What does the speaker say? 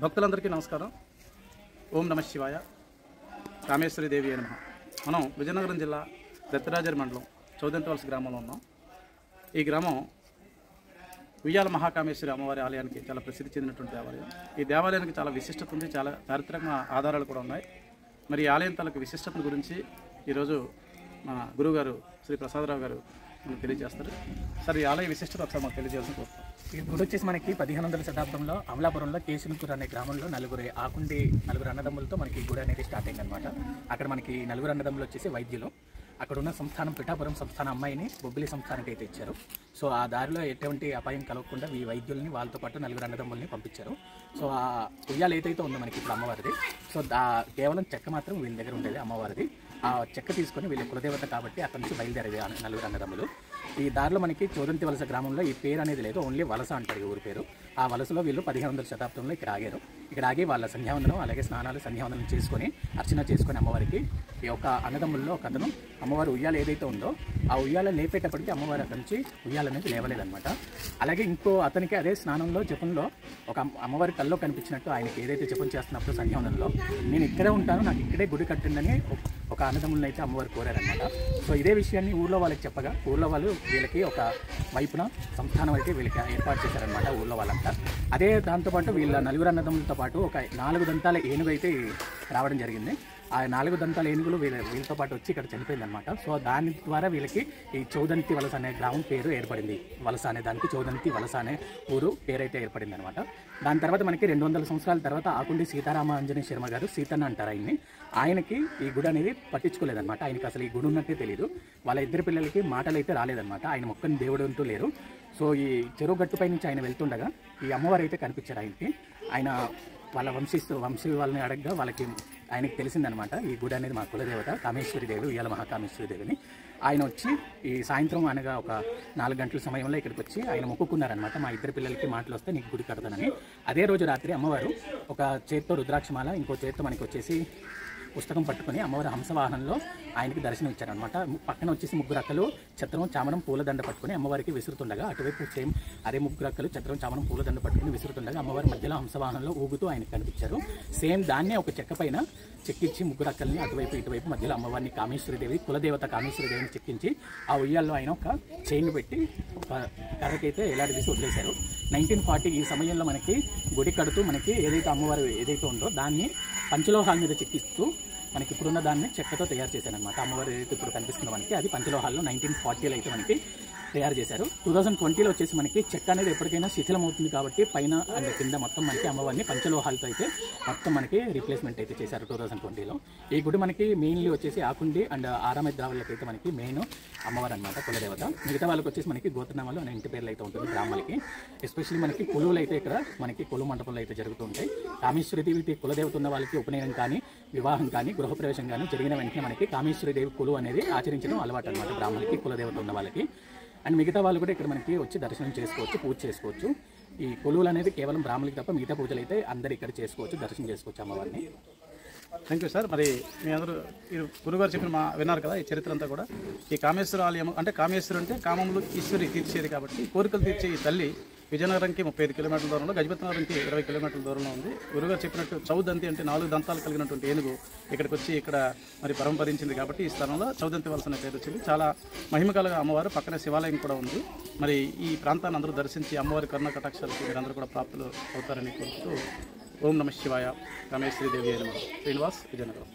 భక్తులందరికీ నమస్కారం. ఓం నమ శివాయ. కామేశ్వరి దేవి నమః. మనం విజయనగరం జిల్లా దత్తరాజర్ మండలం చౌదంతివలస గ్రామంలో ఉన్నాం. ఈ గ్రామం ఉయ్యాల మహాకామేశ్వరి అమ్మవారి ఆలయానికి చాలా ప్రసిద్ధి చెందినటువంటి దేవాలయం. ఈ దేవాలయానికి చాలా విశిష్టత ఉంది, చాలా చారిత్రక ఆధారాలు కూడా ఉన్నాయి. మరి ఈ ఆలయం తాలూకు విశిష్టత గురించి ఈరోజు మా గురువుగారు శ్రీ ప్రసాదరావు గారు మనకు తెలియజేస్తారు. సార్, ఈ ఆలయ విశిష్టత ఒకసారి మాకు తెలియజేయాల్సిన కోరుతాం. ఈ గుడి వచ్చేసి మనకి 1500 శతాబ్దంలో అమలాపురంలో కేశునికూరు అనే గ్రామంలో నలుగురు అన్నదమ్ములతో మనకి గుడి అనేది స్టార్ట్ అయింది అనమాట. అక్కడ మనకి నలుగురు అన్నదమ్ములు వచ్చేసి వైద్యులు. అక్కడ ఉన్న సంస్థానం పిఠాపురం సంస్థానం అమ్మాయిని బొబ్బిలి సంస్థానానికి అయితే ఇచ్చారు. సో ఆ దారిలో ఎటువంటి అపాయం కలగకుండా ఈ వైద్యుల్ని వాళ్ళతో పాటు నలుగురు అన్నదమ్ముల్ని పంపించారు. సో ఆ ఉయ్యాల ఏదైతే ఉందో మనకి ఇప్పుడు అమ్మవారిది, సో కేవలం చెక్క మాత్రం వీళ్ళ దగ్గర ఉండేది అమ్మవారిది. ఆ చెక్క తీసుకొని వీళ్ళ కులదేవత కాబట్టి అక్కడి నుంచి బయలుదేరేది నలుగురు అన్నదమ్ములు. ఈ దారిలో మనకి చౌదంతివలస గ్రామంలో ఈ పేరు అనేది లేదు, ఓన్లీ వలస అంటారు ఈ ఊరి పేరు. ఆ వలసలో వీళ్ళు 1500 శతాబ్దంలో ఇక్కడ ఆగారు. ఇక్కడ ఆగి వాళ్ళ సంధ్యావందనం అలాగే స్నానాలు సంధ్యావందనం చేసుకొని అర్చన చేసుకొని అమ్మవారికి ఈ యొక్క అన్నదమ్ముల్లో ఒక అతను అమ్మవారి ఉయ్యాల ఏదైతే ఉందో ఆ ఉయ్యాల లేపేటప్పటికి అమ్మవారి అక్కడి నుంచి ఉయ్యాల అనేది లేవలేదనమాట. అలాగే ఇంకో అతనికి అదే స్నానంలో జపంలో ఒక అమ్మవారి కల్లో కనిపించినట్టు ఆయనకి ఏదైతే జపం చేస్తున్నప్పుడు సంధ్యావందనంలో నేను ఇక్కడే ఉంటాను, నాకు ఇక్కడే గుడి కట్టిందని ఒక అన్నదమ్ములను అయితే అమ్మవారు కోరారనమాట. సో ఇదే విషయాన్ని ఊళ్ళో వాళ్ళకి చెప్పగా ఊళ్ళో వాళ్ళు వీళ్ళకి ఒక వైపున సంస్థానం అయితే వీళ్ళకి ఏర్పాటు చేశారనమాట ఊళ్ళో వాళ్ళంతా. అదే దాంతోపాటు వీళ్ళ నలుగురు అన్నదమ్ములతో పాటు ఒక 4 దంతాల ఏనుగు అయితే రావడం జరిగింది. ఆ 4 దంతాల ఏనుగులు వీళ్ళతో పాటు వచ్చి ఇక్కడ చనిపోయిందనమాట. సో దాని ద్వారా వీళ్ళకి ఈ చౌదంతి వలస అనే గ్రామం పేరు ఏర్పడింది. వలస అనే దానికి చౌదంతి వలస అనే ఊరు పేరైతే ఏర్పడింది అనమాట. దాని తర్వాత మనకి 200 సంవత్సరాల తర్వాత ఆకుండి సీతారామ ఆంజనేయ శర్మ గారు, సీతన్న అంటారు ఆయన్ని, ఆయనకి ఈ గుడి అనేది పట్టించుకోలేదన్నమాట. ఆయనకి అసలు ఈ గుడి ఉన్నట్టే తెలియదు. వాళ్ళ ఇద్దరు పిల్లలకి మాటలు అయితే రాలేదన్నమాట. ఆయన మొక్కని దేవుడు అంటూ లేరు. సో ఈ చెరువు గట్టుపై నుంచి ఆయన వెళ్తుండగా ఈ అమ్మవారు అయితే కనిపించారు ఆయనకి. ఆయన వాళ్ళ వంశీ వాళ్ళని అడగగా ఆయనకి తెలిసిందనమాట ఈ గుడి అనేది మా కులదేవత కామేశ్వరి దేవి, ఉయ్యాల మహాకామేశ్వరి దేవిని. ఆయన వచ్చి ఈ సాయంత్రం అనగా ఒక 4 గంటల సమయంలో ఇక్కడికి వచ్చి ఆయన మొక్కుకున్నారనమాట, మా ఇద్దరు పిల్లలకి మాటలు వస్తే నీకు గుడి కడతానని. అదే రోజు రాత్రి అమ్మవారు ఒక చేత్తో రుద్రాక్షమాల, ఇంకో చేత్తో మనకి వచ్చేసి పుస్తకం పట్టుకుని అమ్మవారి హంసవాహనంలో ఆయనకి దర్శనం ఇచ్చారనమాట. పక్కన వచ్చేసి 3 అక్కలు ఛత్రం చామరం పూలదండ పట్టుకుని అమ్మవారికి విసురుతుండగా, అటువైపు సేమ్ అదే 3 అక్కలు ఛత్రం చామరం పూలదండ పట్టుకుని విసురుతుండగా అమ్మవారి మధ్యలో హంసవాహనంలో ఊగుతూ ఆయనకు కనిపించారు. సేమ్ దాన్నే ఒక చెక్క పైన చెక్కించి 3 అక్కల్ని అటువైపు ఇటువైపు మధ్యలో అమ్మవారిని కామేశ్వరిదేవి కులదేవత కామేశ్వరిదేవిని చెక్కించి ఆ ఉయ్యాల్లో ఆయన ఒక చైన్ పెట్టి ఒక కర్రకైతే ఎలాడదీసి వదిలేశారు. 1940 ఈ సమయంలో మనకి గుడి కడుతూ మనకి ఏదైతే అమ్మవారు ఏదైతే ఉందో దాన్ని పంచలోహాల మీద చెక్కిస్తూ మనకి ఇప్పుడున్న దాన్ని చెక్కతో తయారు చేశారనమాట. అమ్మవారు ఏదైతే ఇప్పుడు కనిపిస్తున్న మనకి అది పంచలోహాల్లో 1940లో అయితే మనకి తయారు చేశారు. 2020లో వచ్చేసి మనకి చెక్క అనేది ఎప్పటికైనా శిథిలం అవుతుంది కాబట్టి పైన అండ్ కింద మొత్తం మనకి అమ్మవారిని పంచలోహాలతో అయితే మొత్తం మనకి రీప్లేస్మెంట్ అయితే చేశారు 2020లో. ఈ గుడి మనకి మెయిన్లీ వచ్చేసి ఆకుండి అండ్ ఆరామైద్రావులకి అయితే మనకి మెయిన్ అమ్మవారు అనమాట కులదేవత. మిగతా వాళ్ళకి వచ్చేసి మనకి గోత్రనామాలు అనే ఇంటి పేర్లు అయితే ఉంటుంది గ్రామాలకి. ఎస్పెషల్లీ మనకి కొలువులు అయితే ఇక్కడ మనకి కొలువు మండపంలో అయితే జరుగుతూ ఉంటాయి. కామేశ్వరిదేవి కులదేవత ఉన్న వాళ్ళకి ఉపనయనం కానీ వివాహం కానీ గృహప్రవేశం కానీ జరిగిన వెంటనే మనకి కామేశ్వరిదేవి కొలువు అనేది ఆచరించడం అలవాటు అనమాట బ్రాహ్మణులకి, కులదేవత ఉన్న వాళ్ళకి. అండ్ మిగతా వాళ్ళు కూడా ఇక్కడ మనకి వచ్చి దర్శనం చేసుకోవచ్చు, పూజ చేసుకోవచ్చు. ఈ కొలువులు అనేది కేవలం బ్రాహ్మణులకి తప్ప మిగతా పూజలు అయితే అందరు ఇక్కడ చేసుకోవచ్చు, దర్శనం చేసుకోవచ్చు అమ్మవారిని. Thank you sir. మరి మీ అందరూ గురుగారు చెప్పిన విన్నారు కదా ఈ చరిత్ర అంతా కూడా. ఈ కామేశ్వర ఆలయం అంటే కామేశ్వరు అంటే కామములు ఈశ్వరి తీర్చేది కాబట్టి కోరికలు తీర్చే ఈ తల్లి విజయనగరంకి 35 కిలోమీటర్ల దూరంలో, గజపతినగరంకి 20 కిలోమీటర్ల దూరంలో ఉంది. గురుగారు చెప్పినట్టు చౌదంతి అంటే 4 దంతాలు కలిగినటువంటి ఏనుగు ఇక్కడికి వచ్చి ఇక్కడ మరి పరంపరించింది కాబట్టి ఈ స్థలంలో చౌదంతి వలస అనే పేరు వచ్చింది. చాలా మహిమకలుగా అమ్మవారు, పక్కన శివాలయం కూడా ఉంది. మరి ఈ ప్రాంతాన్ని అందరూ దర్శించి అమ్మవారి కరుణ కటాక్షాలకు మీరందరూ కూడా ప్రాప్తులు అవుతారని కోరుతూ ఓం నమ శివాయ. కామేశ్వరి దేవి నమః. శ్రీనివాస్, విజయనగరం.